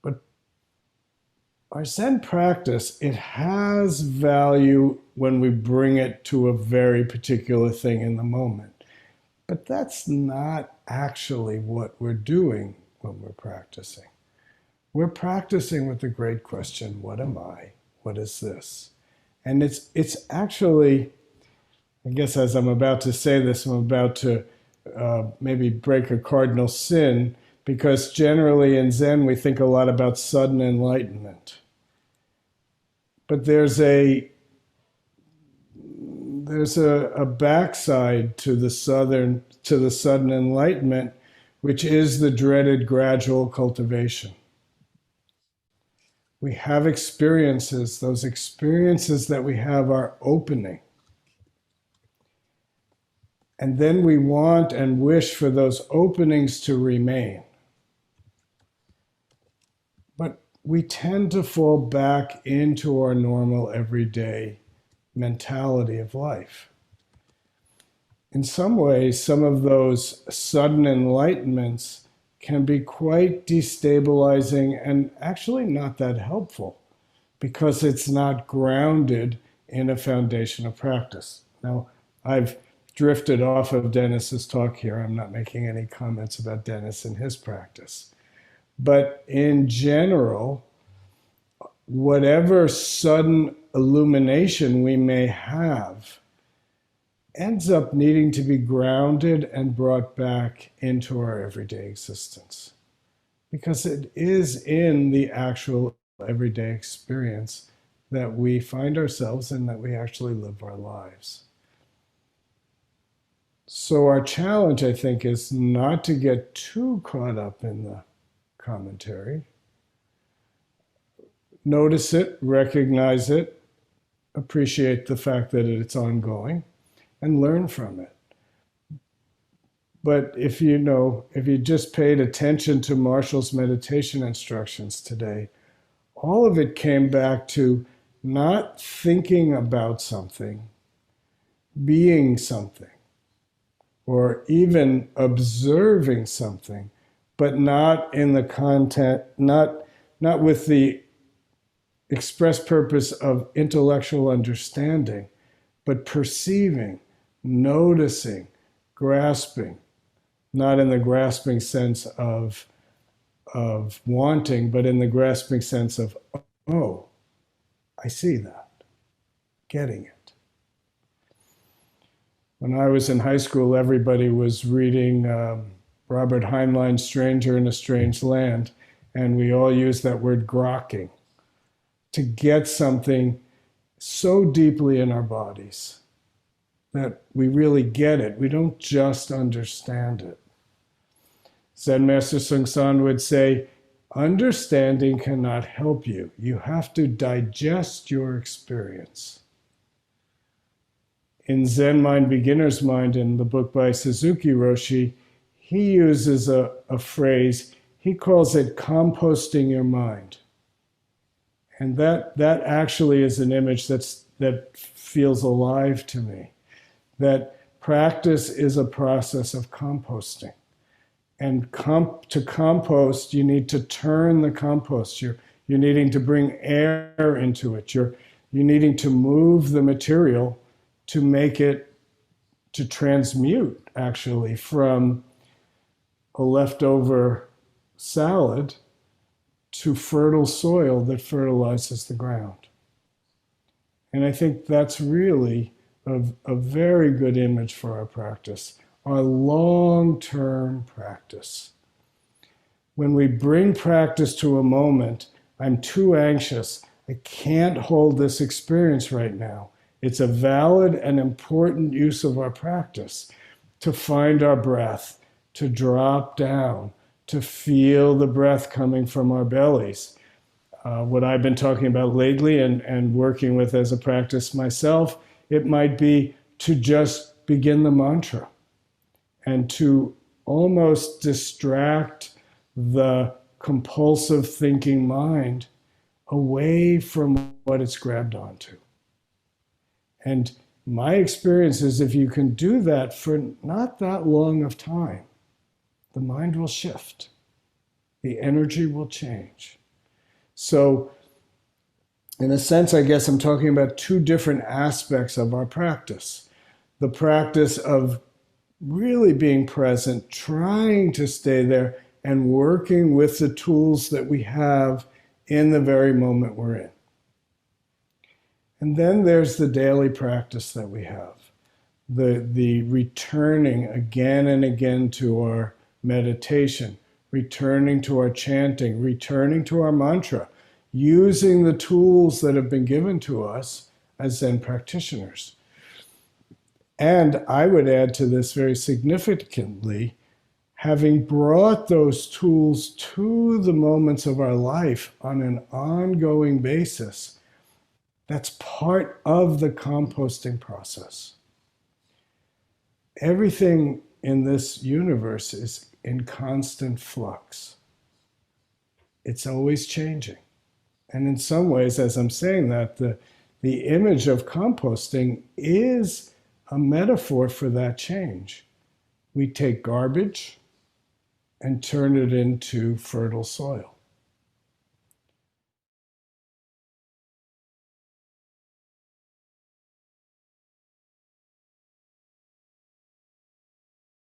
But our Zen practice, it has value when we bring it to a very particular thing in the moment. But that's not actually what we're doing when we're practicing. We're practicing with the great question, what am I? What is this? And it's actually, I guess as I'm about to say this, I'm about to maybe break a cardinal sin, because generally in Zen we think a lot about sudden enlightenment. But there's a backside to the sudden enlightenment, which is the dreaded gradual cultivation. We have experiences. Those experiences that we have are opening. And then we want and wish for those openings to remain. But we tend to fall back into our normal everyday mentality of life. In some ways, some of those sudden enlightenments can be quite destabilizing and actually not that helpful, because it's not grounded in a foundation of practice. Now, I've drifted off of Dennis's talk here. I'm not making any comments about Dennis and his practice. But in general, whatever sudden illumination we may have ends up needing to be grounded and brought back into our everyday existence, because it is in the actual everyday experience that we find ourselves and that we actually live our lives. So our challenge, I think, is not to get too caught up in the commentary. Notice it, recognize it, appreciate the fact that it's ongoing, and learn from it. But if you just paid attention to Marshall's meditation instructions today, all of it came back to not thinking about something, being something, or even observing something, but not in the content, not with the express purpose of intellectual understanding, but perceiving, noticing, grasping, not in the grasping sense of wanting, but in the grasping sense of, oh, I see that, getting it. When I was in high school, everybody was reading Robert Heinlein's Stranger in a Strange Land, and we all used that word grokking to get something so deeply in our bodies that we really get it. We don't just understand it. Zen Master Soeng would say, understanding cannot help you. You have to digest your experience. In Zen Mind, Beginner's Mind, in the book by Suzuki Roshi, he uses a phrase, he calls it composting your mind. And that actually is an image that feels alive to me. That practice is a process of composting. And to compost, you need to turn the compost. You're needing to bring air into it. You're needing to move the material to make it, to transmute, actually, from a leftover salad to fertile soil that fertilizes the ground. And I think that's really a very good image for our practice, our long-term practice. When we bring practice to a moment, I'm too anxious, I can't hold this experience right now. It's a valid and important use of our practice to find our breath, to drop down, to feel the breath coming from our bellies. What I've been talking about lately and working with as a practice myself, it might be to just begin the mantra and to almost distract the compulsive thinking mind away from what it's grabbed onto. And my experience is if you can do that for not that long of time, the mind will shift. The energy will change. So, in a sense, I guess I'm talking about two different aspects of our practice. The practice of really being present, trying to stay there, and working with the tools that we have in the very moment we're in. And then there's the daily practice that we have, the returning again and again to our meditation, returning to our chanting, returning to our mantra, using the tools that have been given to us as Zen practitioners. And I would add to this very significantly, having brought those tools to the moments of our life on an ongoing basis, that's part of the composting process. Everything in this universe is in constant flux. It's always changing. And in some ways, as I'm saying that, the image of composting is a metaphor for that change. We take garbage and turn it into fertile soil.